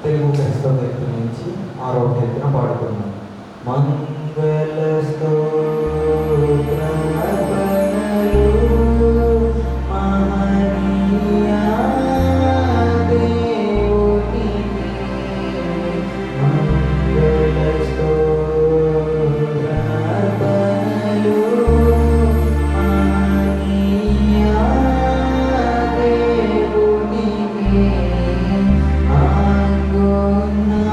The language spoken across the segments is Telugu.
తెలుగు క్రైస్తవ కీర్తన నుంచి 6వ కీర్తన పాడుకున్నాం. మంగళ స్తోత్రార్పణలు మహనీయ దేవునికి. మంగళ స్తోత్రార్పణలు మహనీయ దేవునికి. Angona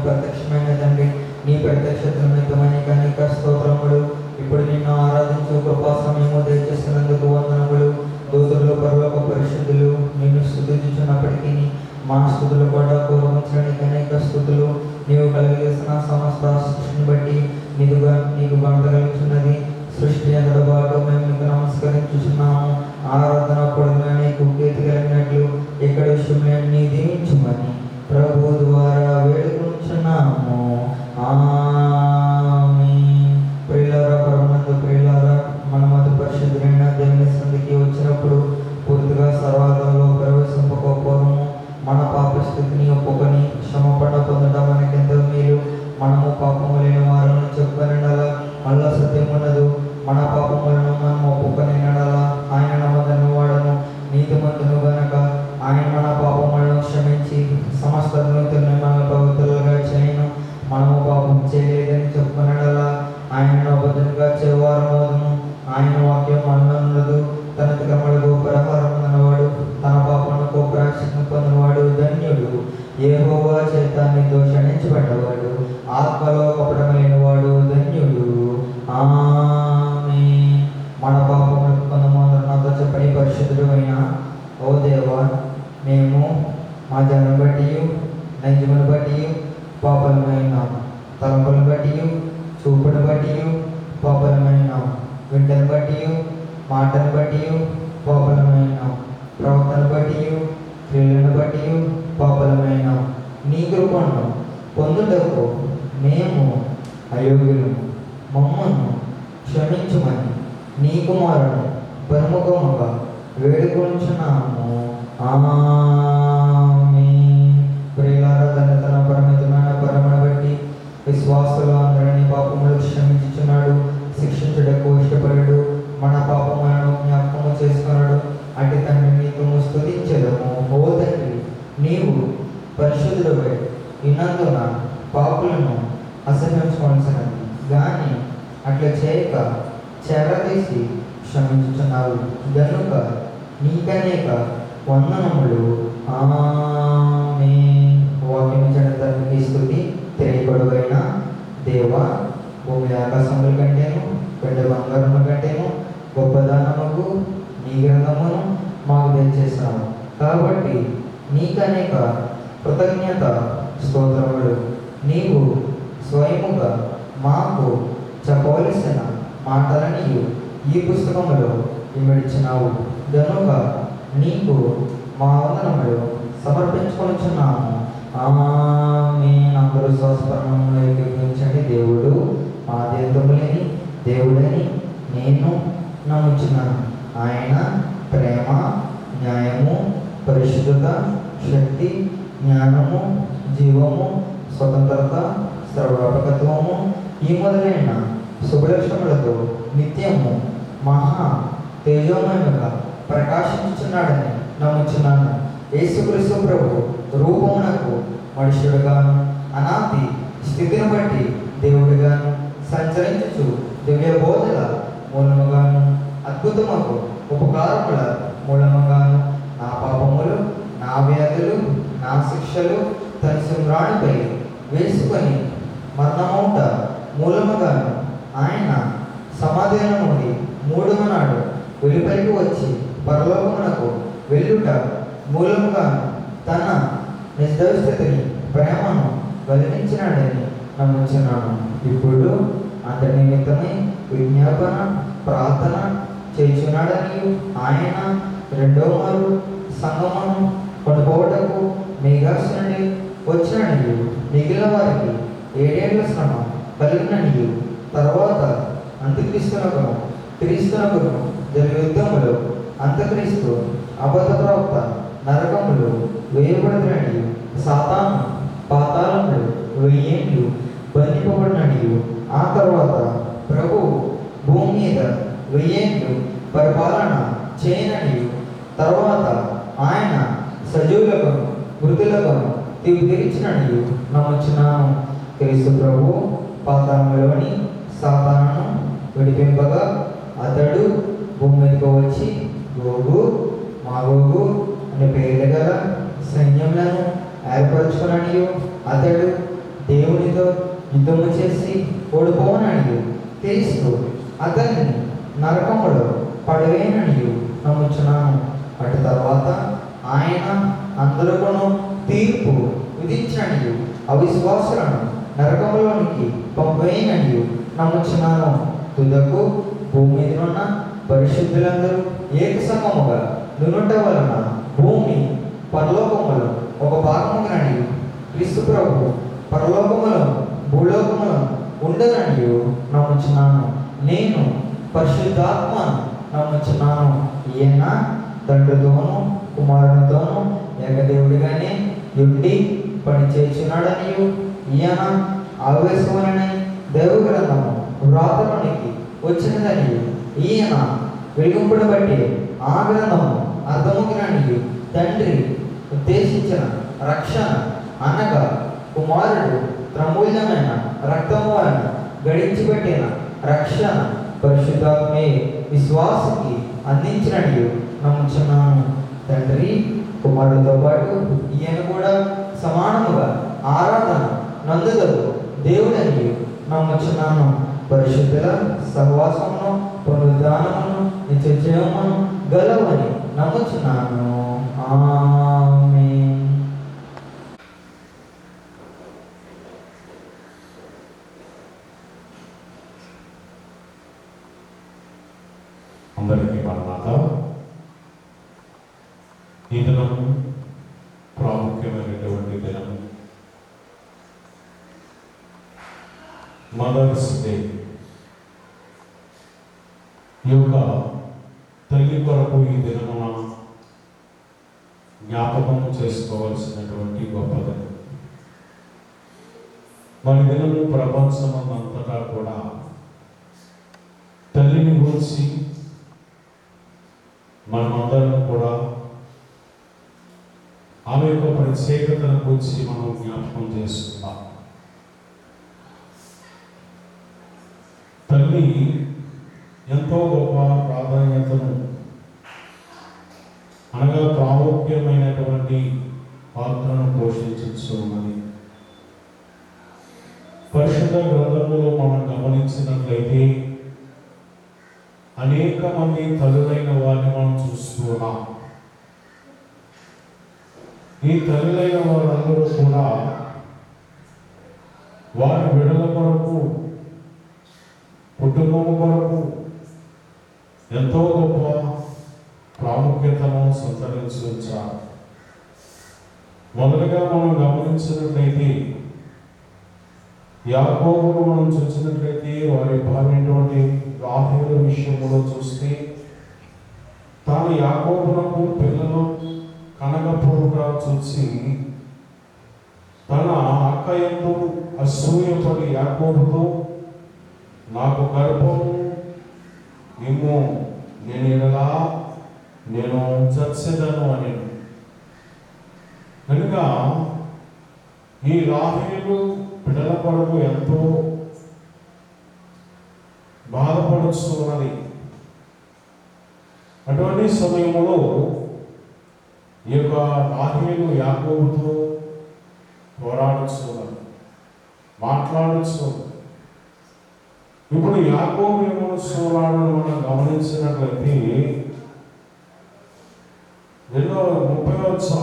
ప్రత్యక్షమైన తండ్రి, నీ ప్రత్యక్షతకు స్తోత్రములు. ఇప్పుడు నిన్ను ఆరాధించు కృపా సమయము దయచేసినందుకు వందనములు. దూతలు పరలోక పరిశుద్ధులు నిన్ను స్తుతించుచున్నప్పటికీ మా స్తుతులు కూడా పూర్వించడానికి అనేక స్తుతులు. నీవు కలిగేసిన సమస్త సృష్టిని బట్టి నీకు ఘనత కలుగుతున్నది. సృష్టి అంతటి బాగా మేము నీకు నమస్కరించుచున్నాము. ఆరాధన పొడుగున నీకు కీర్తి కలిగినట్లు ఇక్కడ విషయంలో నీ దీవించుమని ప్రభు ద్వారా వేడుకుంటున్నాము. ఆమేన్. ప్రియులారా, పరమందు ప్రియులారా, మన మధ్య పరిశుద్ధులైన దేవుని సన్నిధికి వచ్చినప్పుడు పూర్తిగా సర్వాలలో ప్రవేశింపకపోవడము, మన పాప స్థితిని ఒప్పుకొని క్షమాపణ పొందడం మనకెంతో మేలు. మనము పాపము లేని వారిని చెప్పుకొని మళ్ళా సత్యం ఉన్నదు. మన పాపములను మనం ఒప్పుకొని నడలా. ఆయన నమ్మదను వాడను నీతిమంతును గనక ఆయన మన పాపములను క్షమించి సమస్త దుర్నీతులను మన పవిత్రులుగా చేయను. మనము పాపం చేయలేదని చెప్పుకొనడలా. ఆయన అబద్ధంగా చేవారమోదును. ఆయన వాక్యం మనదు. తన అతిక్రమలకు పరిహారం పొందినవాడు, తన పాపములకు ప్రాయశ్చిత్తం పొందినవాడు ధన్యుడు. యెహోవా చేత నిర్దోషించబడ్డవాడు, ఆత్మలో కపటం లేనివాడు ధన్యుడు. ఆమేన్. మన పాపములకు కొంతమంది నాతో చెప్పని పరిశుద్ధుడు అయిన ఓ దేవా, మేము మా జనం బట్టి నైజమును బట్టి పాపలమైన, తలంపులను బట్టి చూపును బట్టి పాపలమైన, వింటను బట్టి మాటను బట్టి పాపలమైన, ప్రవర్తన బట్టి క్రియలను బట్టి పాపలమైన నీ కృపను పొందుటకు మేము అయోగ్యులము. మమ్మను క్షమించుమని నీ కుమారుడు ప్రముఖముగా వేడుకొంచున్నాము. ఆమేన్. ప్రియులారా, తన పరిమితమైన పరమను బట్టి విశ్వాసులు అందరినీ పాపములు క్షమించుచున్నాడు. శిక్షించుటకు ఇష్టపడడు. మన పాపములను జ్ఞాపకము చేసుకున్నాడు. అటు తండ్రి నీకు స్తుతించెదము. ఓ తండ్రి, నీవు పరిశుద్ధుడవై ఉన్నందున పాపులను అసహించుకోవాల్సినది కానీ అట్లా చేయక చేరదీసి క్షమించుచున్నావు గనుక నీకనేక వందనములు. ఆమేన్. వాక్యం తండ్రికి స్తుతి. తెలియపడువైన దేవా, భూమి ఆకాశముల కంటేను పెద్ద బంగారముల కంటేను గొప్పదానముకు నీ గ్రంథమును మాకు దయచేసాము. కాబట్టి నీకనేక కృతజ్ఞత స్తోత్రములు. నీవు స్వయముగా మాకు చెప్పవలసిన మాటలని ఈ పుస్తకములో ఇమిడిచినావు గనుక నీకు మా వందనములు సమర్పించుకొనుచున్నాము. ఆమేన్. అందరూ శ్వాసపరమంలో ఏకీభవించండి. దేవుడు ఆద్యంతములేని దేవుడని నేను నమ్ముచున్నాను. ఆయన ప్రేమ, న్యాయము, పరిశుద్ధత, శక్తి, జ్ఞానము, జీవము, స్వతంత్రత, సర్వవ్యాపకత్వము ఈ మొదలైన శుభలక్షణములతో నిత్యము మహా తేజోమయముగా ప్రకాశించుచున్నాడని నమ్ముచున్నాను. యేసుక్రీస్తు ప్రభు రూపమునకు మనుష్యుడుగాను అనాది స్థితిని బట్టి దేవుడిగాను సంచరించుచు దివ్య బోధల మూలముగాను అద్భుతముకు ఉపకారముల మూలముగాను నా పాపములు, నా వ్యాధులు, నా శిక్షలు తన సింహరాణిపై వేసుకొని మరణమౌట మూలముగాను ఆయన సమాధిలో నుండి మూడవ నాడు వెలుపలికి వచ్చి పరలోకమునకు వెళ్ళుట మూలముగాను తన నిజస్థితిని ప్రేమను వెల్లడించినాడని నమ్ముచున్నాను. ఇప్పుడు అందరి నిమిత్తమై విజ్ఞాపన ప్రార్థన చేయుచున్నాడని ఆయన రెండో మారు సంగమను కొనుకోవటకు మేఘాసు నుండి వచ్చినని మిగిలిన వారికి 7 ఏళ్ల శ్రమ కలిగిననియు, తర్వాత అంత్యక్రీస్తునకును క్రీస్తునకును జరిగే యుద్ధములో అంత్యక్రీస్తు అబద్ధ ప్రవక్త నరకములు వేయబడిననియు, సాతాను పాతాళములు 1000 ఏండ్లు బంధింపబడిననియు, ఆ తర్వాత ప్రభువు భూమి మీద 1000 ఏండ్లు పరిపాలన చేయననియు, తర్వాత ఆయన సజీవులకును మృతులకును తీర్పు తీర్చిననియు నమ్ముచున్నాను. క్రీస్తు ప్రభువు పాతాళంలోని సాతానును విడిపింపగా అతడు భూమి మీదకు వచ్చి గోగు మాగోగు అనే పేర్లు గల సైన్యములను ఏర్పరచుకుననియు, అతడు దేవునితో యుద్ధము చేసి ఓడిపోననియు, క్రీస్తు అతన్ని నరకములో పడవేననియు నమ్ముచున్నాను. అటు తర్వాత ఆయన అందరికను తీర్పు విధించనియు, అవిశ్వాసులను నరకములోనికి పంపవేయననియు నమ్ముచున్నాను. తుదకు భూమి మీద ఉన్న పరిశుద్ధులందరూ ఏకసంగముగా దునుట వలన భూమి పరలోకములో ఒక భాగముగాననియు, క్రీస్తు ప్రభు పరలోకములో భూలోకములో ఉండననియు నమ్ముచున్నాను. నేను పరిశుద్ధాత్మను నమ్ముచున్నాను. ఈయన తండ్రితోనూ కుమారునితోనూ ఏకదేవుడిగానే ఉండి పనిచేయుచున్నాడనియు, ఈయన ఆవేశమునని దైవ గ్రంథము వ్రాతలోనికి వచ్చినదనియు, ఈయన వెలిగింపును బట్టి ఆ గ్రంథము అర్థముగిననియు, తండ్రి ఉద్దేశించిన రక్షణ అనగా కుమారుడు ప్రమూల్యమైన రక్తము వలన గడించిపెట్టిన రక్షణ పరిశుద్ధాత్మే విశ్వాసకి అందించిననియు నమ్ముచున్నాను. తండ్రి కుమారుడితో పాటు ఈయన కూడా సమానముగా ఆరాధన నందుదగు దేవుడనియు నమ్ముచున్నాను. పరిశుద్ధుల సహవాసమును పునరుద్ధానమును నిత్యజీవమును గలవని నమ్ముచున్నాను. ఆమేన్. అందరికీ మరణాత. ఈ దినం ప్రాముఖ్యమైనటువంటి దినం, మదర్స్ డే. ఈ యొక్క తల్లి కొరకు ఈ దినమున జ్ఞాపకం చేసుకోవాల్సినటువంటి గొప్ప దినం. మన దినము ప్రపంచమంతటా కూడా తల్లిని గురించి మనమందరం కూడా ఆమె యొక్క ప్రత్యేకతను గురించి మనం జ్ఞాపకం చేసుకుందాం. తల్లి ఎంతో గొప్ప ప్రాధాన్యతను అనగా ప్రాముఖ్యమైనటువంటి పాత్రను పోషించున్నది. పరిశుద్ధ గ్రంథములో మనం గమనించినట్లయితే అనేక మంది తల్లులైన వారిని మనం చూస్తున్నాం. ఈ తల్లులైన వారందరూ కూడా వారి బిడ్డల కొరకు, కుటుంబం కొరకు ఎంతో గొప్ప ప్రాముఖ్యతను సంతరించి ఉంచారు. మొదలుగా మనం గమనించినట్లయితే యాకోబును మనం చూసినట్లయితే వారి భార్యటువంటి రాహేలు విషయంలో చూస్తే తాను యాకోబునకు పిల్లలు కనగపోవుగా చూసి తన అక్క యందు అసూయపడి యాకోబుతో నాకు గర్భము నిమ్ము, నేను చచ్చెదను అని. కనుక ఈ రాహేలు బిడ్డల కొరకు ఎంతో బాధపడుతున్నది. అటువంటి సమయంలో ఈ యొక్క రాహేలు యాకోబుతో పోరాడుతున్నది, మాట్లాడుతున్నది. ఇప్పుడు యాకోబు ఏమనుస్తున్నాడని మనం గమనించినట్లయితే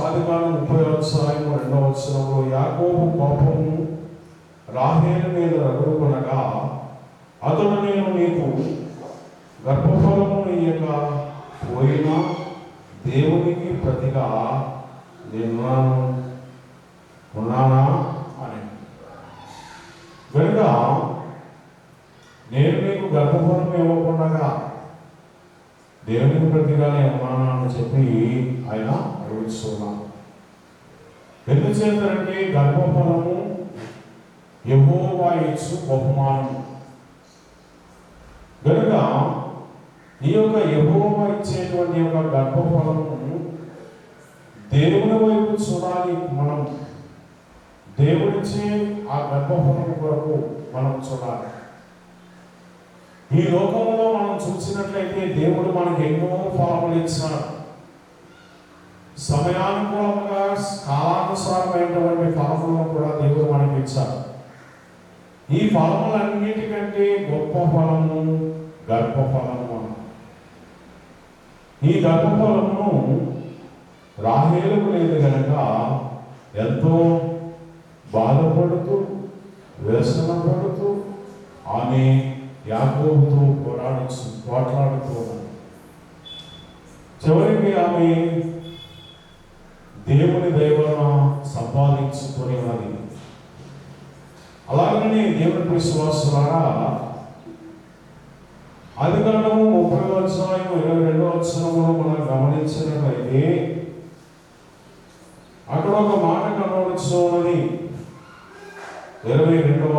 ఆదికాండం 30 యాకోబు కోపము రాహేలు మీద రగులుకొనగా అతడు నేను నీకు గర్భఫలము ఇయ్యక పోయినా దేవునికి ప్రతిగా ఉన్నానా అని. కనుక గర్భఫలం ఇవ్వకుండా దేవునికి ప్రతిగానే ఉన్నానా అని చెప్పి ఆయన అడుగుతున్నాను. ఎందుచేతంటే గర్భఫలము యెహోవా ఇచ్చు బహుమానం కనుక ఈ యొక్క యెహోవా ఇచ్చేటువంటి యొక్క గర్భఫలము దేవుని వైపు చూడాలి. మనం దేవుడిచ్చే ఆ గర్భఫలం కొరకు మనం చూడాలి. ఈ లోకంలో మనం చూసినట్లయితే దేవుడు మనకి ఎన్నో ఫలములు ఇచ్చాడు. సమయానుకూలంగా కాలానుసారమైనటువంటి ఫలములను కూడా దేవుడు మనకి ఇచ్చాడు. ఈ ఫలములన్నిటికంటే గొప్ప ఫలము గర్భఫలము. ఈ గర్భఫలమును రాహేలుకు లేదు కనుక ఎంతో బాధపడుతూ వ్యసన పడుతూ ఆమె యాకోబుతో పోట్లాడుతూ చివరికి ఆమె దేవుని దైవన సంపాదించుకొని ఉన్నది. అలాగనే దేవుని విశ్వాసులారా ఆదికాండము 30:22 మనం గమనించినట్లయితే అక్కడ ఒక మాట కనబడుతూ ఉన్నది. 22వ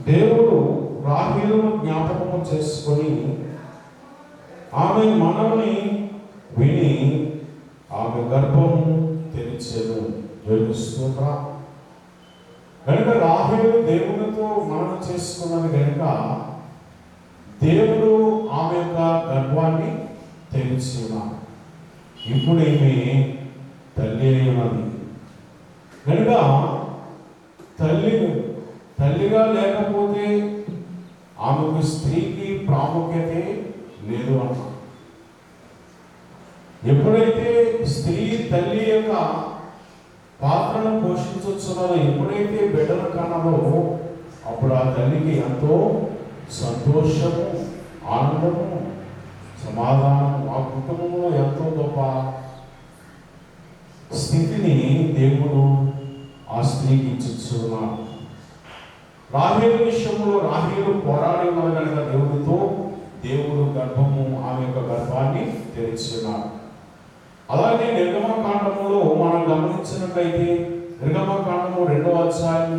దేవుడు రాహేలును జ్ఞాపకము చేసుకొని ఆమె మనవుని విని ఆమె గర్భము తెరిచెను. యోగిస్తూరా కనుక రాహేలు దేవునితో మననం చేసుకున్నది కనుక దేవుడు ఆమె యొక్క గర్భాన్ని తెరిచినాడు. ఇప్పుడు ఈమె తల్లి అయినది కనుక తల్లిగా లేకపోతే ఆమెకు స్త్రీకి ప్రాముఖ్యత లేదు అన్న. ఎప్పుడైతే స్త్రీ తల్లి యొక్క పాత్రను పోషించుతున్నదో, ఎప్పుడైతే బిడ్డల కన్నదో అప్పుడు ఆ తల్లికి ఎంతో సంతోషము, ఆనందము, సమాధానం, ఆ కుటుంబంలో ఎంతో గొప్ప స్థితిని దేవుడు ఆ స్త్రీకి ఇచ్చుచున్నాడు. రాహేలు విషయంలో రాహేలు పోరాడి ఉన్నది కనుక దేవుడు గర్భము ఆమె యొక్క గర్భాన్ని తెరిచినాడు. అలాగే నిర్గమకాండములో మనం గమనించినట్లయితే నిర్గమకాండము 2వ అధ్యాయం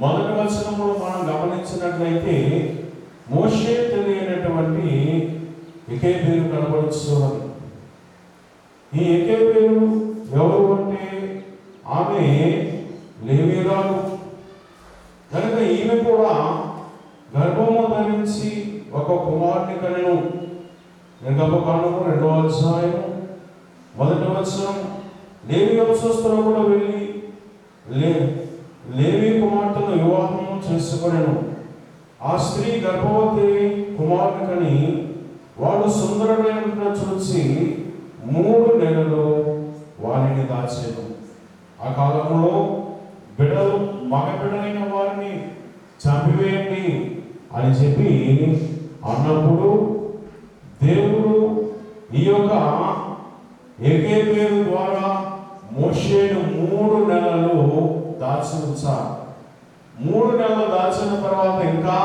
1వ వచనంలో మనం గమనించినట్లయితే మోషే తెలియనటువంటి ఎకేబేలు కనబడుతున్నది. ఈ ఎకేబేలు ఎవరు అంటే ఆమె లేవీయురాలు కనుక ఈమె కూడా గర్భము ధరించి ఒక కుమారుని కనెను. నిర్గమకాండము 2వ అధ్యాయం 1వ వచనం లేవి వంశస్థులు కూడా వెళ్ళి లేవి కుమార్తెను వివాహము చేసుకొనెను. ఆ స్త్రీ గర్భవతి కుమారుని కని వాడు సుందరమైన చూసి 3 నెలలు వారిని దాచెను. ఆ కాలంలో బిడ్డలు మగ బిడ్డలైన వారిని చంపివేయండి అని చెప్పి అన్నప్పుడు దేవుడు ఈ యొక్క ఎకేబేలు ద్వారా మోషేను 3 నెలలు దాచి ఉంచారు. 3 నెలలు దాచిన తర్వాత ఇంకా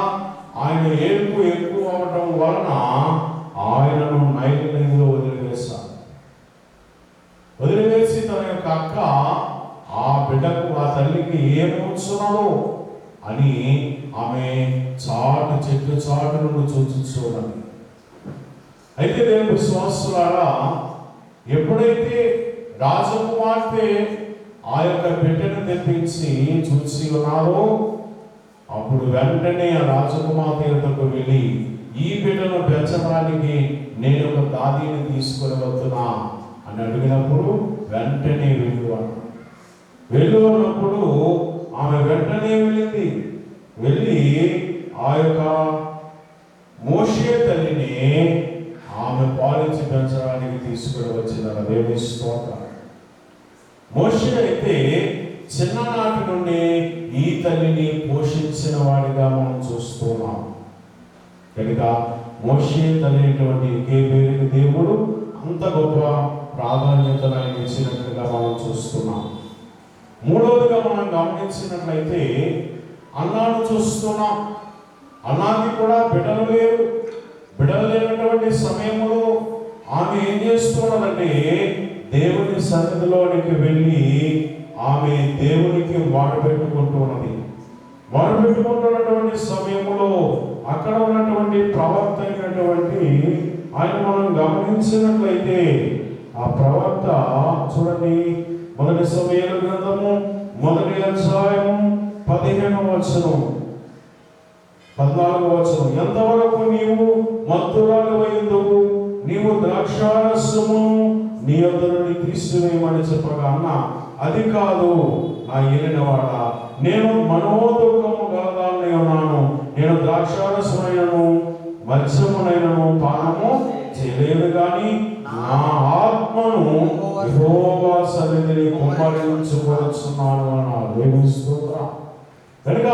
ఆయన ఏడుపు ఎక్కువ అవటం వలన ఆయనను నైలు నదిలో వదిలివేసి తన యొక్క అక్క ఆ బిడ్డకు ఆ తల్లికి ఏమవుతున్నాడో అని ఆమె చెట్టు చాటు నుండి చూడాలి. అయితే దేవుని విశ్వాసులారా ఎప్పుడైతే రాజకుమార్తె ఆ యొక్క బిడ్డను తెప్పించి చూసి ఉన్నారో అప్పుడు వెంటనే ఆ రాజకుమార్తె యొద్దకు వెళ్ళి ఈ బిడ్డను పెంచడానికి నేను ఒక దాదీని తీసుకొని వస్తున్నా అని అడిగినప్పుడు వెంటనే వెళ్ళినప్పుడు ఆమె వెంటనే వెళ్ళి ఆ యొక్క మోషే తల్లిని ఆమె పాలించి పెంచడానికి తీసుకుని వచ్చిన దేవుని స్తోత్రం. మోషే అయితే చిన్ననాటి నుండి ఈ తల్లిని పోషించిన వాడిగా మనం చూస్తున్నాం కనుక మోషే తల్లి అయినటువంటి ఎకేబేలుకు దేవుడు అంత గొప్ప ప్రాధాన్యతను ఆయన ఇచ్చినట్లుగా మనం చూస్తున్నాం. మూడవదిగా మనం గమనించినట్లయితే అన్నాను చూస్తున్నాం. అన్నాకి కూడా బిడ్డలు లేరు. బిడ్డలు లేనటువంటి సమయంలో ఆమె ఏం చేస్తున్నదంటే దేవుని సన్నిధిలోనికి వెళ్ళి ఆమె దేవునికి మొరపెట్టుకుంటున్నది. మొరపెట్టుకుంటున్నటువంటి సమయంలో అక్కడ ఉన్నటువంటి ప్రవక్త అయినటువంటి ఆయన మనం గమనించినట్లయితే ఆ ప్రవక్త చూడండి, మొదటి సమూయేలు గ్రంథము 1వ అధ్యాయం 15వ వచనం 14వ వచనం, ఎంతవరకు నీవు మత్తురాలువైందువు, నీవు ద్రాక్షారసము నీ యొద్ద నుండి తీసివేయమని చెప్పగా, అన్న అది కాదు నా ఏలినవాడ, నేను మనోదుఖము గలదాన్ని ఉన్నాను. నేను ద్రాక్షారసమైనను మత్స్యమునైనను పానము చేయలేదు, కానీ నా ఆత్మను యెహోవా సన్నిధిని కుమ్మరించుకొనుచున్నాను అన్నాడు. దేవుని స్తోత్రం. కనుక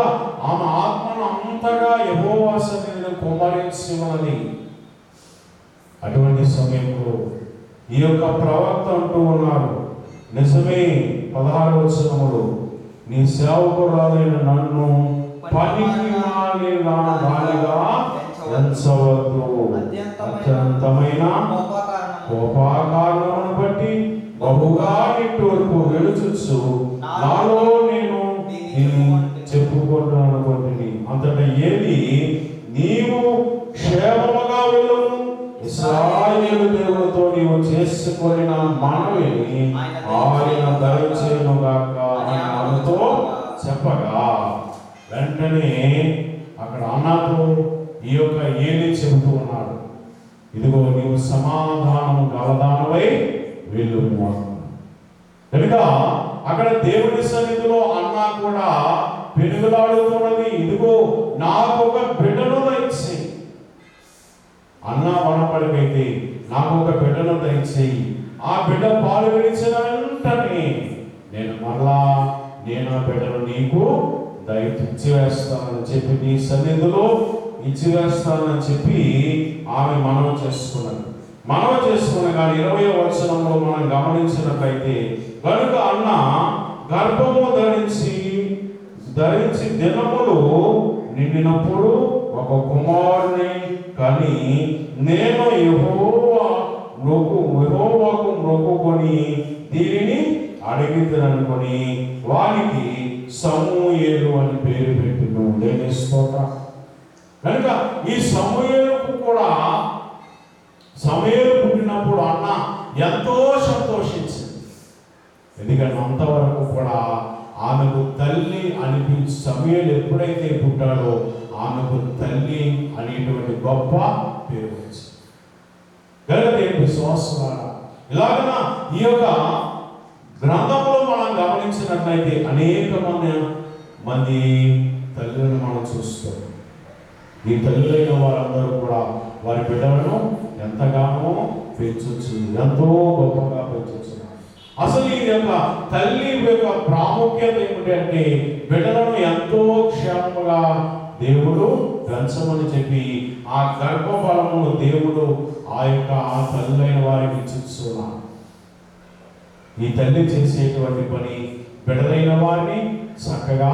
ఆమె ఆత్మను అంతగా యెహోవా సన్నిధిని కుమ్మరించి ఉన్నది. అటువంటి సమయంలో ఈ యొక్క ప్రవక్త అంటూ ఉన్నారు, నిజమే 16వ వచనములో, నీ సేవకురాలైన నన్ను పనికి మాలిన దానిగా ఎంచవద్దు, అత్యంతమైన కోపాకారణమును బట్టి బహుగా నిట్టూర్పు వెలుచుచు నాలో నేను చెప్పుకుంటున్నాను అనుకుంటుంది. అంతటా ఏది నీవు క్షేమముగా వెళ్ళము, ఇశ్రాయేలు దేవునితో నీవు చేసుకొనిన మనవిని ఆయన దయచేయునుగాక అని ఆమెతో చెప్పగా, వెంటనే అక్కడ అన్నతో ఈ యొక్క ఏలి చెబుతూ ఉన్నాడు, ఇదిగో నీవు సమాధానము గలదానవై వెళ్ళుము. కనుక అక్కడ దేవుని సన్నిధిలో అన్న కూడా పెనుగులాడుతున్నది, ఇదిగో నాకు ఒక బిడ్డను దయచేయి. అన్న వనపడికైతే నాకు ఒక బిడ్డను దయచేయి, ఆ బిడ్డ పాలు విడిచిన వెంటనే నేను మరలా ఆ బిడ్డను నీకు ఇచ్చివేస్తానని చెప్పి, నీ సన్నిధిలో ఇచ్చివేస్తానని చెప్పి ఆమె మనవి చేసుకున్న కానీ 20వ వచనంలో మనం గమనించినట్లయితే, కనుక అన్న గర్భము ధరించి దినములు నిండినప్పుడు ఒక కుమారుని కని, నేను యెహోవాకు మొక్కుకొని దీనిని అడిగితననుకొని వానికి సమూయేలు అని పేరు పెట్టిను. దేవుని స్తోత్రం. కనుక ఈ సమూయేలుకు కూడా సమూయేలు పుట్టినప్పుడు అన్న ఎంతో సంతోషించింది. ఎందుకంటే అంతవరకు కూడా ఆమెకు తల్లి అనిపించి, సమూయేలు ఎప్పుడైతే పుట్టాడో ఆమెకు తల్లి అనేటువంటి గొప్ప పేరు వచ్చింది. కనుక దేవుని విశ్వాసులారా, ఇలాగన ఈ యొక్క గ్రంథంలో మనం గమనించినట్లయితే అనేక మంది తల్లులను మనం చూస్తాం. ఈ తల్లులైన వారందరూ కూడా వారి బిడ్డలను ఎంతగానో పెంచొచ్చు, ఎంతో గొప్పగా పెంచొచ్చు. అసలు ఈ యొక్క తల్లి యొక్క ప్రాముఖ్యత ఏమిటంటే, బిడ్డలను ఎంతో క్షేమంగా దేవుడు పెంచమని చెప్పి ఆ గర్భఫలమును దేవుడు ఆ తల్లులైన వారికి ఇచ్చిస్తున్నాడు. ఈ తల్లి చేసేటువంటి పని బిడ్డలైన వారిని చక్కగా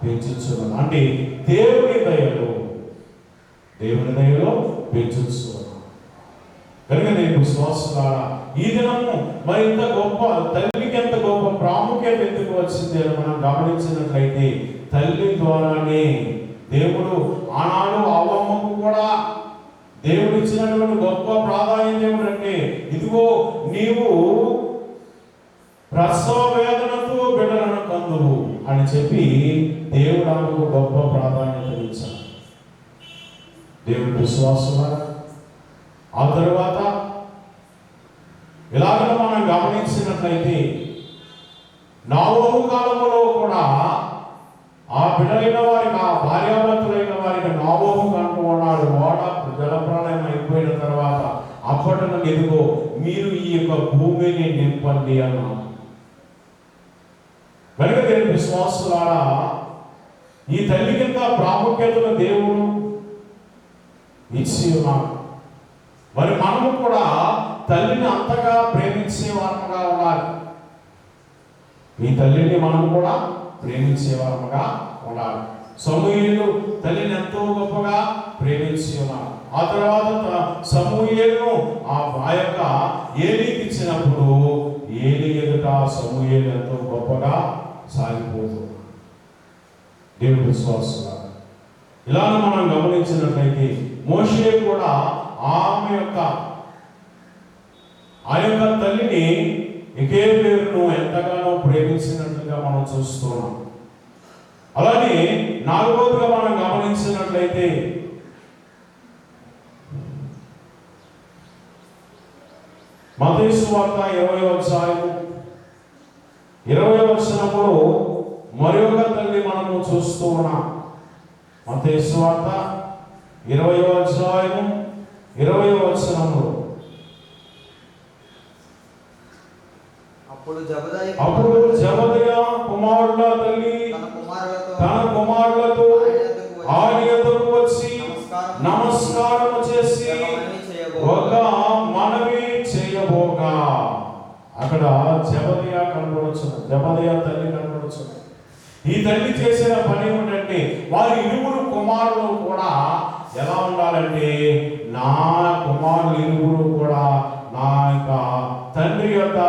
పెంచుతున్నాడు. అంటే దేవుని దయలో పెంచుతున్నాడు. కనుక నేను విశ్వాసులారా, ఈ దినము మరింత గొప్ప తల్లికి ఎంత గొప్ప ప్రాముఖ్యత ఎందుకు వచ్చింది అని మనం గమనించినట్లయితే, తల్లి ద్వారానే దేవుడు ఆనాడు అవ్వమ్మకు కూడా దేవుడు ఇచ్చినటువంటి గొప్ప ప్రాధాన్యత ఏమిటంటే, ఇదిగో నీవు ప్రసవ వేదనతో బిడ్డలను కందువు అని చెప్పి దేవుడు ఆమెకు గొప్ప ప్రాధాన్యత ఇచ్చాడు. దేవుడి విశ్వాసులారా, ఆ తరువాత ఇలాగ మనం గమనించినట్లయితే నోవహు కాలములో కూడా ఆ బిడ్డలైన వారికి, ఆ భార్యాభర్తలైన వారికి నోవహు అంటూ ఉన్నాడు, ఓడ జలప్రళయం అయిపోయిన తర్వాత అప్పటి నుండి ఎదుగో మీరు ఈ యొక్క భూమిని నింపండి అన్నాడు. కనుక దేవుని విశ్వాసులారా, ఈ తల్లి కింద ప్రాముఖ్యతను దేవుడు ఇచ్చి ఉన్నాడు. మరి మనము కూడా తల్లిని అంతగా ప్రేమించే వారముగా ఉండాలి. ఈ తల్లిని మనం కూడా ప్రేమించేవారముగా ఉండాలి. సమూయేలు తల్లిని ఎంతో గొప్పగా ప్రేమించి ఉన్నారు. ఆ తర్వాత సమూయేలును ఆ యొక్క ఏలీకి ఇచ్చినప్పుడు ఏలీ ఎదుట సమూయేలు ఎంతో గొప్పగా సాగిపోతుంది. దేవుడి విశ్వాసులారా, ఇలా మనం గమనించినట్లయితే మోషే కూడా ఆ యొక్క తల్లిని ఎగేబేరును ఎంతగానో ప్రేమించినట్లుగా మనం చూస్తున్నాం. అలానే నాలుగవదిగా మనం గమనించినట్లయితే మత్తయి సువార్త 20వ అధ్యాయము 20వ వచనములో మరొక తల్లి మనము చూస్తూ ఉన్నాం. మత్తయి సువార్త 20వ అధ్యాయము 20వ వచనములో అప్పుడు జబదయి కుమారుల తల్లి తన కుమారులతో ఆయన యొద్దకు వచ్చి నమస్కారం చేసి ఒక మనవి చేయబోగా, అక్కడ జబదయి కనబడుచున్నది, జబదయి తల్లి కనబడుచున్నది. ఈ తల్లి చేసిన పని ఏమిటంటే వారి ఇరువురు కుమారులు కూడా ఎలా ఉండాలంటే, నా కుమారులు ఇరువురు కూడా నా యొక్క తండ్రి యొక్క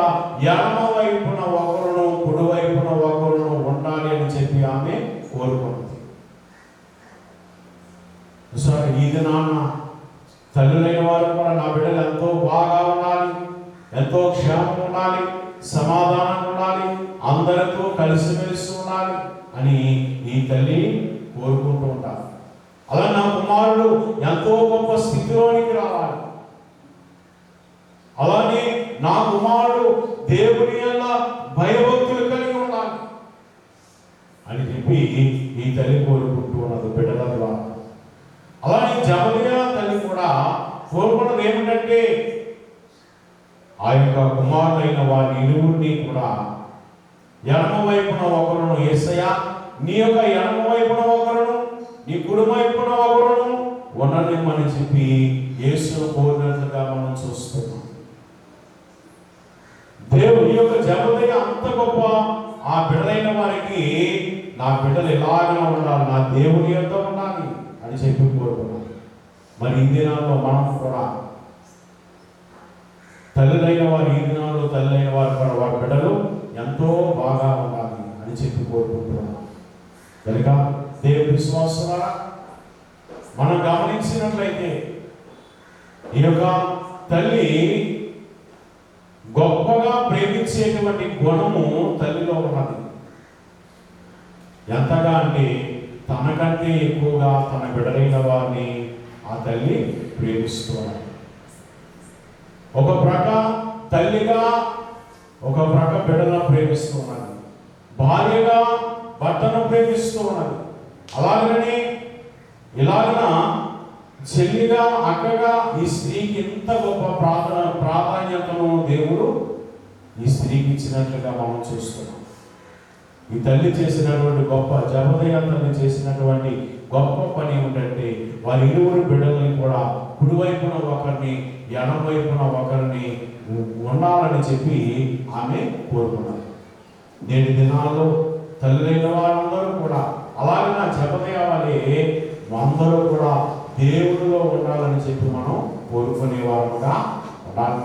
ఎడమ వైపున ఒకరును కుడి వైపున ఒకరును ఉండాలి అని చెప్పి ఆమె కోరుకుంది. సరే, ఇది నాన్న తల్లులైన వారు కూడా నా బిడ్డలు ఎంతో బాగా ఉండాలి, ఎంతో క్షేమం ఉండాలి, సమాధానం ఉండాలి, అందరితో కలిసిమెలిసి ఉండాలి అని ఈ తల్లి కోరుకుంటూ ఉంటారు. అలా నా కుమారుడు ఎంతో గొప్ప స్థితిలోనికి రావాలి, అలానే నా కుమారుడు దేవుని వల్ల భయభక్తులు కలిగి ఉండాలి అని చెప్పి ఈ తల్లి కోరుకుంటూ ఉన్నది బిడ్డల ద్వారా. అలానే జబదయి తల్లి కూడా కోరుకున్నది ఏమిటంటే, ఆ యొక్క కుమారులైన వారి ఇరువురిని కూడా ఎడమ వైపున ఒకరును, యేసయ్య నీ యొక్క ఎడమ వైపున ఒకరును, నీ కుడి వైపున ఒకరును ఉండనిమ్మని చెప్పి యేసును కోరినట్లుగా మనం చూస్తున్నాం. దేవుని యొక్క జబదయి అంత గొప్ప ఆ బిడ్డలైన వారికి, నా బిడ్డలు ఎలాగైనా ఉండాలి, నా దేవుని యొక్క ఉండాలి అని చెప్పి కోరుకున్నాం. మరి ఈ దినాల్లో మనం కూడా తల్లిదైన వారు, ఈ దినాల్లో తల్లిదైన వారు కూడా వారి బిడ్డలు ఎంతో బాగా ఉండాలి అని చెప్పి కోరుకుంటున్నాం. కనుక దేవుని విశ్వాసులారా, మనం గమనించినట్లయితే ఈ యొక్క తల్లి గొప్పగా ప్రేమించేటువంటి గుణము తల్లిలో ఉన్నది. ఎంతగా అంటే తనకంటే ఎక్కువగా తన బిడ్డలైన వారిని ఆ తల్లి ప్రేమిస్తున్నారు. ఒక ప్రక్క తల్లిగా ఒక ప్రక్క బిడ్డలను ప్రేమిస్తున్నది, భార్యగా భర్తను ప్రేమిస్తూ ఉన్నది. అలాగనే ఇలాగన చెల్లిగా అక్కగా ఈ స్త్రీకి ఎంత గొప్ప ప్రాధాన్యతను దేవుడు ఈ స్త్రీకి ఇచ్చినట్లుగా మనం చూస్తున్నాం. ఈ తల్లి చేసినటువంటి గొప్ప, జబదయి తల్లి చేసినటువంటి గొప్ప పని ఏమిటంటే, వారి ఇరువురు బిడ్డల్ని కూడా కుడివైపున ఒకరిని ఎడమ వైపున ఒకరిని ఉండాలని చెప్పి ఆమె కోరుకున్నారు. నేటి దినాల్లో తల్లిలైన వారందరూ కూడా అలాగే నా జబదయి వలె అందరూ కూడా దేవుడిలో ఉండాలని చెప్పి మనం కోరుకునే వారుగా ఉండాలి.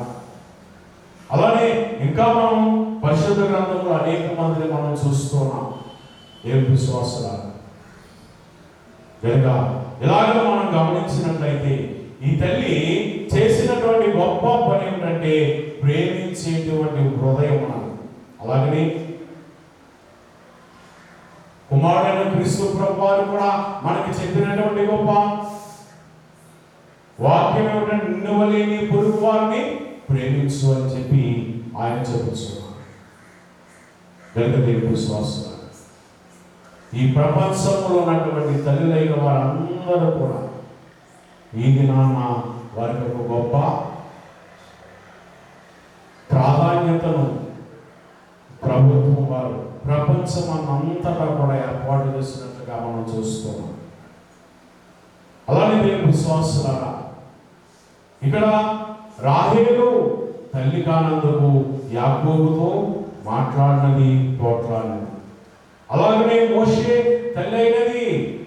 అలానే ఇంకా మనం పరిశుద్ధ గ్రంథంలో అనేక మందిని మనం చూస్తున్నాం. దేవుని విశ్వాసులారా, కనుక ఇలాగ మనం గమనించినట్లయితే ఈ తల్లి చేసినటువంటి గొప్ప పని ఏమిటంటే ప్రేమించేటువంటి హృదయం అన్నది. అలాగనే కుమారుడైన క్రీస్తు ప్రభువు వారు కూడా మనకి చెప్పినటువంటి గొప్ప వాక్యం ఏమిటంటే, నిన్ను వలె నీ పొరుగు వారిని ప్రేమించు అని చెప్పి ఆయన చెప్పుచున్నారు. కనుక దేవుని విశ్వాసులారా, ఈ ప్రపంచంలో ఉన్నటువంటి తల్లిలైన వారందరూ కూడా ఈ దినాన వారికి ఒక గొప్ప ప్రాధాన్యతను ప్రభుత్వం వారు ప్రపంచం అంతటా కూడా ఏర్పాటు చేసినట్లుగా మనం చూస్తున్నాం. అలానే దేవుని విశ్వాసులారా, ఇక్కడ రాహేలు తల్లి కానందుకు యాకోబుతో మాట్లాడినది పోట్లాడినది. అలాగనే మోషే తల్లి అయినది,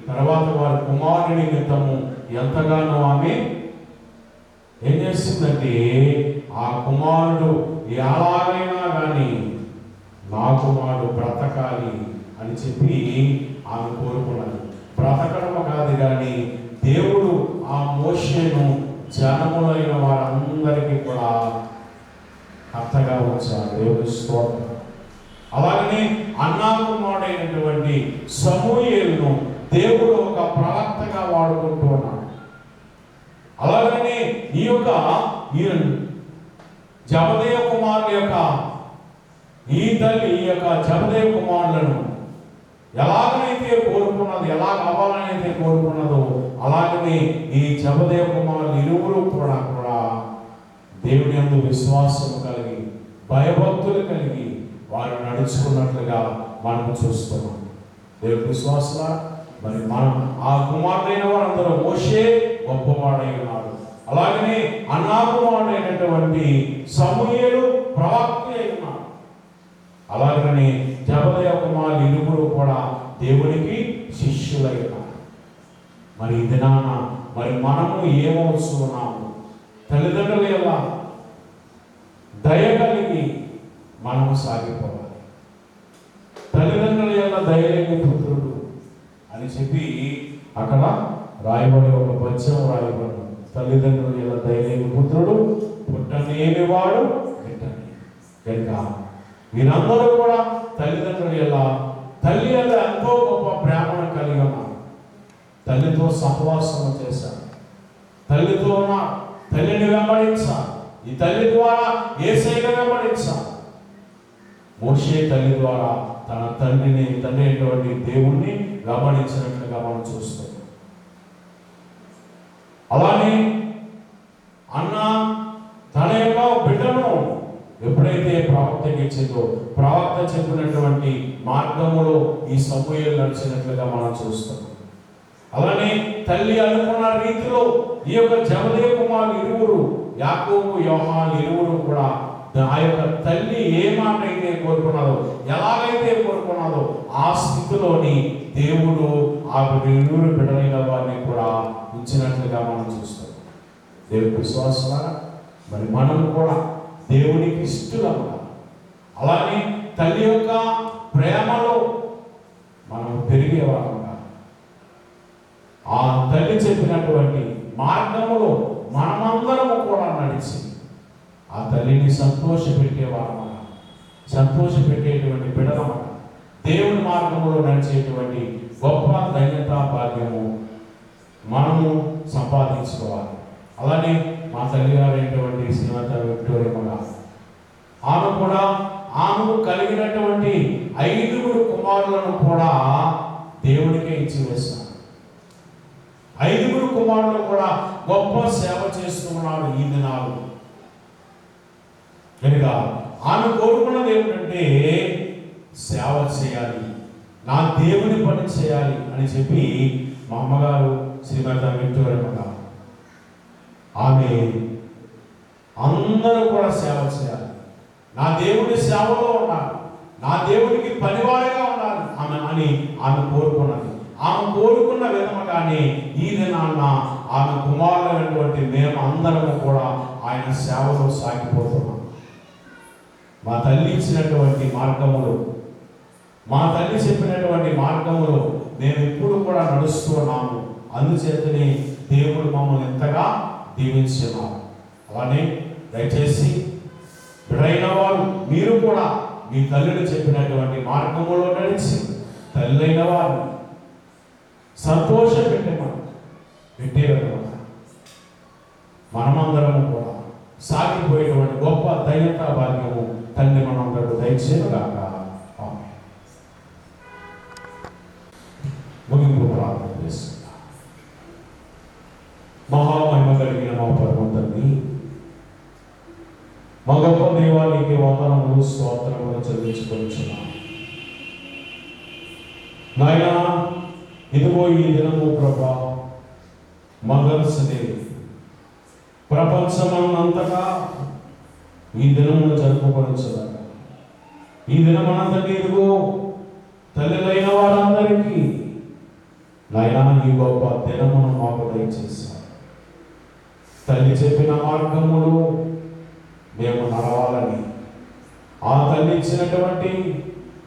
తర్వాత వారి కుమారుని నిమిత్తము ఎంతగానో ఆమె ఏం చేస్తుందంటే, ఆ కుమారుడు ఎలాగైనా కానీ నా కుమారుడు బ్రతకాలి అని చెప్పి ఆమె కోరుకున్నది. బ్రతకడం కాదు కానీ దేవుడు ఆ మోషేను జనములైన వారందరికీ కూడా కర్తగా ఉంచాడు. దేవుని స్తోత్రం. అలాగనే అన్నా కుమారుడైనటువంటి సమూయేలును దేవుడు ఒక ప్రవక్తగా వాడుకుంటూ ఉన్నాడు. అలాగనే ఈ జబదేయ కుమారుల యొక్క ఈ తల్లి ఈ యొక్క జబదేయ కుమారులను ఎలాగనైతే కోరుకున్నది, ఎలాగ అవ్వాలనైతే కోరుకున్నదో అలాగనే ఈ జబదేయ కుమారులు ఇరువురు కూడా దేవుని యందు విశ్వాసము కలిగి భయభక్తులు కలిగి వారు నడుచుకున్నట్లుగా మనం చూస్తున్నాం. దేవుని విశ్వాసలా మరి మనం ఆ కుమారుడైన వారందరూ మోషే గొప్పవాడై ఉన్నాడు. అలాగనే అన్నా కుమారుడైనటువంటి సమూయేలు ప్రవక్త అయి ఉన్నాడు. అలాగనే జబదేయ కుమారులు ఇరువురు కూడా దేవునికి శిష్యులై ఉన్నారు. మరి ఈ దినాన మరి మనము ఏమవుతున్నాము? తల్లిదండ్రుల ఎలా దయ కలిగి మనము సాగిపోవాలి. తల్లిదండ్రుల ఎలా దయలేని పుత్రుడు అని చెప్పి అక్కడ రాయబడి ఒక పద్యం రాయబడి, తల్లిదండ్రుల ఎలా దయలేని పుత్రుడు పుట్టనేని వాడు బిడ్డని. కనుక వీరందరూ కూడా తల్లిదండ్రులు ఎలా తల్లి ఎలా ఎంతో గొప్ప ప్రేమను కలిగి ఉన్నారు. తల్లితో సహవాసం చేశారు, తల్లితో ఉన్న తల్లిని వెంబడించాలి. ఈ తల్లి ద్వారా యేసయ్యను వెంబడించాలి. మోషే తల్లి ద్వారా తన తండ్రి అయినటువంటి దేవుణ్ణి వెంబడించినట్లుగా మనం చూస్తాం. అలానే అన్న తన యొక్క బిడ్డను ఎప్పుడైతే ప్రవక్తకి ఇచ్చిందో, ప్రవక్త చెప్పినటువంటి మార్గములో ఈ సమూయేలు నడిచినట్లుగా మనం చూస్తాం. అలానే తల్లి అనుకున్న రీతిలో ఈ యొక్క జబదేయ కుమారులు ఇరువురు, యాకోబు యోహాను ఇరువురు కూడా ఆ యొక్క తల్లి ఏ మాట అయితే కోరుకున్నదో, ఎలాగైతే కోరుకున్నదో ఆ స్థితిలోని దేవుడు ఆ ఇరువురు బిడ్డలైన వారిని కూడా ఉంచినట్లుగా మనం చూస్తాం. దేవుడి విశ్వాసంగా మరి మనం కూడా దేవునికి ఇష్టలుగా, అలానే తల్లి యొక్క ప్రేమలో మనం పెరిగేవాళ్ళంగా, ఆ తల్లి చెప్పినటువంటి మార్గములో మనమందరము కూడా నడిచి ఆ తల్లిని సంతోషపెట్టేవారమగా, సంతోషపెట్టేటువంటి బిడ్డలమగా, దేవుని మార్గంలో నడిచేటువంటి గొప్ప ధన్యత భాగ్యము మనము సంపాదించుకోవాలి. అలానే మా తల్లి గారైనటువంటి శ్రీమతి విక్టోరియమ్మ ఆమె కలిగినటువంటి 5 కుమారులను కూడా దేవుడికే ఇచ్చి వేశారు. 5 కుమారులు కూడా గొప్ప సేవ చేస్తున్నారు ఈ దినాలు. కనుక ఆమె కోరుకున్నది ఏమిటంటే సేవ చేయాలి, నా దేవుని పని చేయాలి అని చెప్పి మా అమ్మగారు శ్రీమతి విక్టోరియమ్మ ఆమె అందరూ కూడా సేవ చేయాలి, నా దేవుని సేవలో ఉండాలి, నా దేవునికి పనివారిగా ఉండాలి ఆమె కోరుకున్నది. ఆమె కోరుకున్న విధముగానే ఈ దినాన్న ఆమె కుమారులైనటువంటి మేము అందరము కూడా ఆయన సేవలో సాగిపోతున్నాం. మా తల్లి ఇచ్చినటువంటి మార్గములు, మా తల్లి చెప్పినటువంటి మార్గములు మేము ఇప్పుడు కూడా నడుస్తున్నాము. అందుచేతనే దేవుడు మమ్మల్ని ఎంతగా దీవించున్నారు. అలానే దయచేసి బిడ్డైన వారు మీరు కూడా మీ తల్లిని చెప్పినటువంటి మార్గములో నడిచి తల్లైన వారు సంతోష పెట్టేవారు మనమందరము కూడా సాగిపోయేటువంటి గొప్ప ధైర్యత భాగ్యము తల్లి మనందరూ దయచేయగాక. ముగింపు ప్రార్థన చేస్తున్నా. మహామహిమ కలిగిన మా పరమ తండ్రి, మా గొప్ప దేవానికి వందనములు స్తోత్రములు చెల్లించుకొనిచున్నాము. నాయనా, ఇదిగో ఈ దినము ప్రభా మదర్స్ డే ప్రపంచమంతటా ఈ దినమును జరుపుకొనొచ్చుగాక. ఈ దినమనంతటి ఇదిగో తల్లులైన వారందరికీ నాయనా ఈ గొప్ప దినమును మాకు దయచేశారు. తల్లి చెప్పిన మార్గములు మేము నడవాలని, ఆ తల్లి ఇచ్చినటువంటి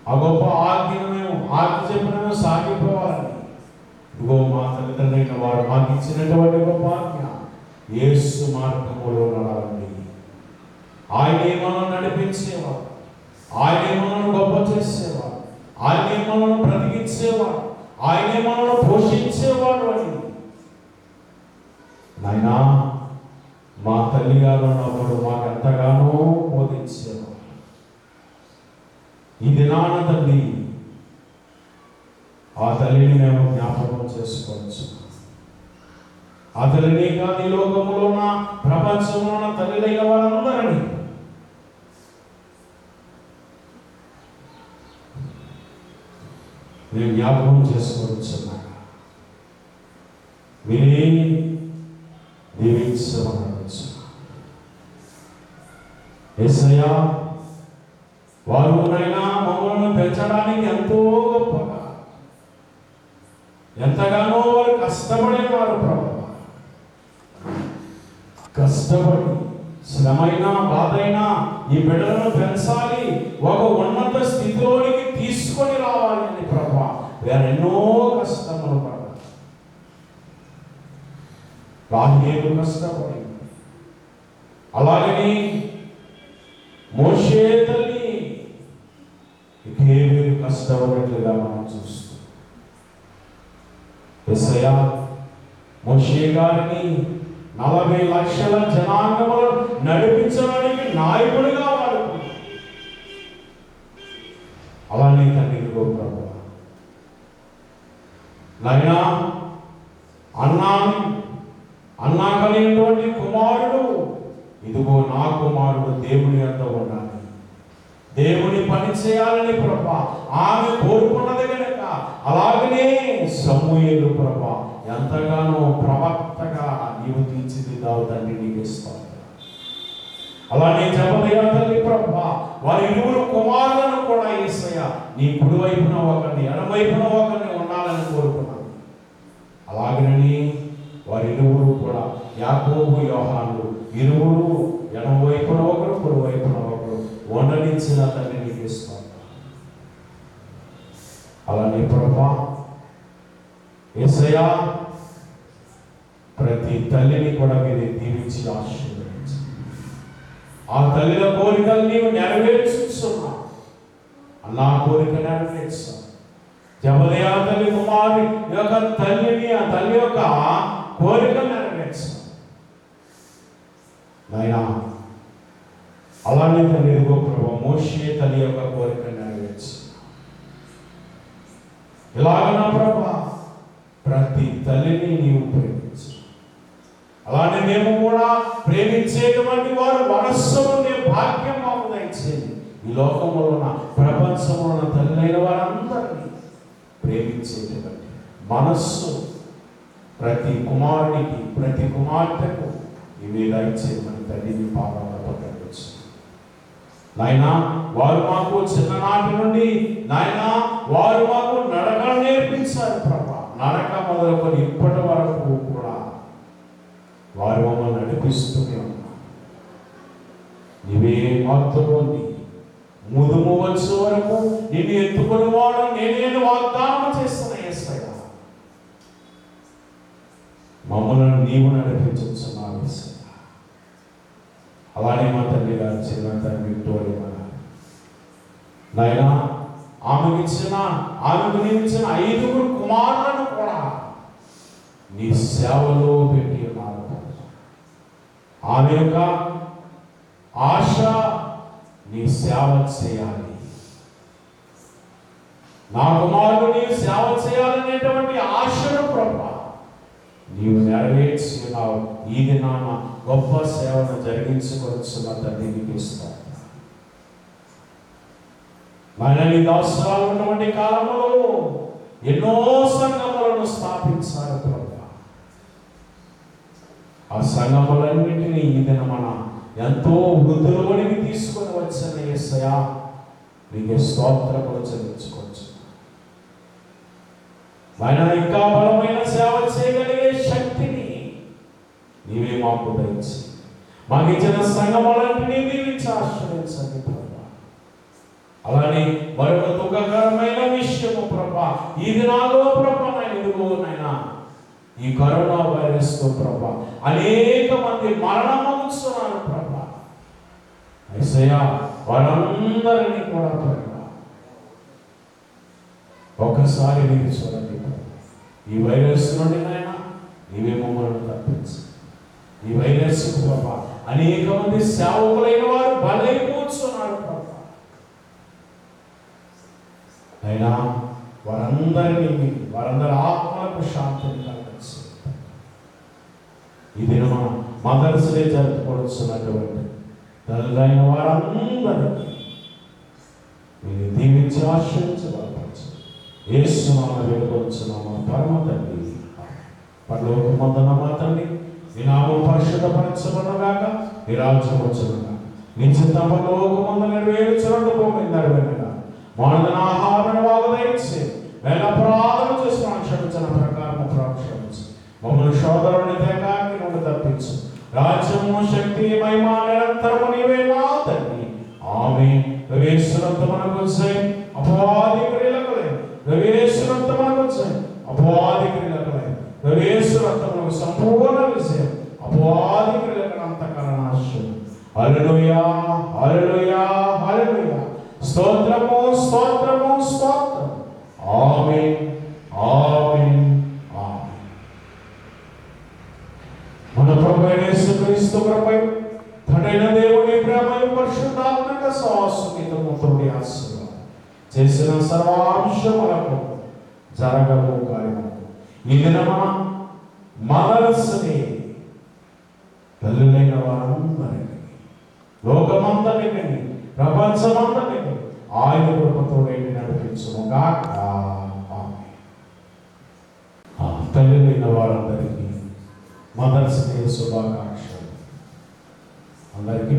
ఆ గొప్ప ఆజ్ఞను మేము ఆజ్ఞ చెప్పిన మేము సాగిపోవాలని, ఇదిగో మా తల్లిదండ్రులైన వారు మాకు ఇచ్చినటువంటి గొప్ప ఆజ్ఞ యేసు మార్గములో నడవండి. ఆయనే మనల్ని నడిపించేవాడు, ఆయనే మనల్ని గొప్ప చేసేవాడు, ఆయనే మనల్ని బ్రతికించేవాడు, ఆయనే మనల్ని పోషించేవాడు అని నాయనా మా తల్లి గారు ఉన్నప్పుడు మాకు ఎంతగానో బోధించేవాడు. ఈ దినాన తల్లి ఆ తల్లిని మేము జ్ఞాపకం చేసుకోవచ్చు. ఆ తల్లిని కాదు ఈ లోకంలో ఉన్న ప్రపంచంలో ఉన్న తల్లిలైన వారందరినీ మేము జ్ఞాపకం చేసుకోవచ్చున్నాక విని దీవించమనవచ్చు. యేసయ్యా వారునైనా మమ్మల్ని పెంచడానికి ఎంతో గొప్పగా ఎంతగానో వారు కష్టపడేవారు ప్రభువా. కష్టపడి శ్రమైనా బాధైనా ఈ బిడ్డలను పెంచాలి, ఒక ఉన్నత స్థితిలోనికి తీసుకొని రావాలి అని ప్రభువా వేరెన్నో కష్టములు పడ్డారు. రాహేలు కష్టపడి, అలాగని మోషే తల్లి ఇకేమీ కష్టపడినట్లుగా మనం చూస్తాం. యేసయ్యా మోషే గారిని 40 లక్షల జనాంగములను నడిపించడానికి నాయకుడిగా వాడుకున్నాడు. అలానే తండ్రి ప్రభువా నాయనా అన్నా కలిగినటువంటి కుమారుడు, ఇదిగో నా కుమారుడు దేవుని అంత ఉండాలి, దేవుని పని చేయాలని ప్రభా ఆమె కోరుకున్నది కనుక అలాగనే సమూయేలు ప్రభా ఎంతగానో ప్రవక్తగా నీవు తీర్చిదిద్దావు తండ్రి, నీకు ఇస్తావు. అలానే జబదయా తల్లి ప్రభా వారి ఇరువురు కుమారులను కూడా యేసయ్య నీ కుడి వైపున ఒకరిని ఎడమవైపున ఒకరిని ఉండాలని కోరుకున్నాను. అలాగని వారి ఇరువురు కూడా యాకోబు యోహాను ఇరువురు ఎడమవైపున ఒకరు కుడి వైపున ఒకరు ఉండనించిన తండ్రి నీకు ఇస్తాను. అలానే ప్రభా యేసయ్య ప్రతి తల్లిని కూడా మీరు దీవించి ఆశీర్వదించి ఆ తల్లిల కోరికలు నీవు నెరవేర్చున్నావు. నా కోరిక నెరవేర్చు. జబదయా తల్లి కుమారుని యొక్క తల్లిని ఆ తల్లి యొక్క కోరిక నెరవేర్చు నాయనా. అలానే తల్లి ప్రభు మోషే తల్లి యొక్క కోరిక నెరవేర్చు. ఇలాగ ప్రభా ప్రతి తల్లిని నీవు ప్రేమించు. అలానే మేము కూడా ప్రేమించేటువంటి వారు మనస్సులో భాగ్యం మాకు దయచేది. ఈ లోకంలో ఉన్న ప్రపంచంలో ఉన్న తల్లిలైన వారందరినీ ప్రేమించేటువంటి మనస్సు ప్రతి కుమారుడికి ప్రతి కుమార్తెకు ఇవి దయచేయమని తల్లిని పాపంగా పట్టవచ్చు. నాయనా వారు మాకు చిన్ననాటి నుండి నాయనా వారు మాకు నడక నేర్పించారు ప్రభా. నడక మొదలుకొని ఇప్పటి వరకు కూడా వారు మమ్మల్ని నడిపిస్తూనే ఉన్నారు. నీవే మాతో ఉండి ముదుము వచ్చే వరకు నిన్ను ఎత్తుకుని వాడు నేనే వాగ్దానం చేస్తున్న యేసయ్య మమ్మల్ని నీవు నడిపించున్నావు యేసయ్య. అలానే మా తండ్రి గారు చిన్న విక్టోరియా నాయనా ఆమెకు నియమించిన 5 కుమారులను కూడా నీ సేవలో పెట్టి ఉన్నారు. ఆమె యొక్క ఆశ నీ సేవ చేయాలి, నా కుమారుడు నీ సేవ చేయాలనేటువంటి ఆశను ప్రభా నీవు నెరవేర్చున్నావు. ఈ దినాన గొప్ప సేవను జరిగించుకోవచ్చున్న తండ్రి నీకు ఇస్తాను. మన నీ దాసురాలు ఉన్నటువంటి కాలంలో ఎన్నో సంఘములను స్థాపించారు ప్రభా. ఆ సంఘములన్నింటినీ ఈ దినమన ఎంతో వృద్ధులలోనికి తీసుకొని వచ్చిన యేసయ్య నీకే స్తోత్రములు చెల్లించుకోవచ్చు. ఆయన ఇంకా బలమైన సేవ చేయగలిగే శక్తిని నీవే మాకు దయచి మాకు ఇచ్చిన సంఘములన్నింటినీ దీవించి ఆశ్రయించండి ప్రభా. అలానే మరొక దుఃఖకరమైన విషయము ప్రభా, ఈ దినాల్లో ప్రభా నాయనా ఈ కరోనా వైరస్ తో ప్రభా అనేక మంది మరణమవుతున్నారు ప్రభా. యేసయ్యా వారందరినీ కూడా ప్రభా ఒక్కసారి మీరు చూడండి. ఈ వైరస్ నుండి నాయన నీవే మమ్మల్ని తప్పించు. ఈ వైరస్ ప్రభా అనేక మంది సేవకులైన వారు బలైపోతున్నారు ప్రభా. అయినా వారందరి ఆత్మలకు శాంతిని కలిగించు. ఈ దిన మదర్స్ డే జరుపుకోవాల్సినటువంటి తల్లులైన వారందరికీ మీరు దీవించి ఆశ్రయించబడవచ్చు. యేసు నామమున వేడుకొనుచున్నాము పరమ తండ్రి. పరలోకమందున్న మా తండ్రి, నీ నామం పరిశుద్ధపరచబడుగాక, నీ రాజ్యం వచ్చునుగాక, నీ చిత్తము పరలోకమందు నెరవేరుచున్నట్టు భూమి మీద నెరవేరునుగాక. మానవ ఆహారాన్ని వాగు దయచేసి వేల అపరాధములు చేసిన క్షమించిన ప్రకారము క్షమించు. మమ్మల్ని శోధనని దేకాకి నుండి తప్పించు. రాజ్యము శక్తి మహిమ నిరంతరము నీవే నా తండ్రి. ఆమేన్. ప్రవేశనంత మనకు వచ్చాయి అపవాది క్రియలకు లేదు. ప్రవేశనంత మనకు వచ్చాయి అపవాది క్రియలకు లేదు. ప్రవేశనంత మనకు సంపూర్ణ విజయం. అపవాది క్రియలకు అంతకరణాశయం. హల్లెలూయా, హల్లెలూయా, హల్లెలూయా. స్తోత్రము, స్తోత్రము, స్తోత్రం. ఆమేన్, ఆమేన్, ఆమేన్. మన ప్రభువైన యేసుక్రీస్తు కృపై తండ్రైన దేవుని ప్రేమయు పరిశుద్ధాత్మక సహవాసముతో తోడి ఆశీర్వాదం చేసిన సర్వాంశములకు జరగబో కార్యము ఈ దినమా మదర్స్ డే తల్లులైన వారందరికీ లోకమంతటికి ప్రపంచమంతటికి ఆయన కృపతోనే నడిపించును గాక. తల్లులైన వారందరికీ మదర్స్ డే శుభాకాంక్షలు. అందరికీ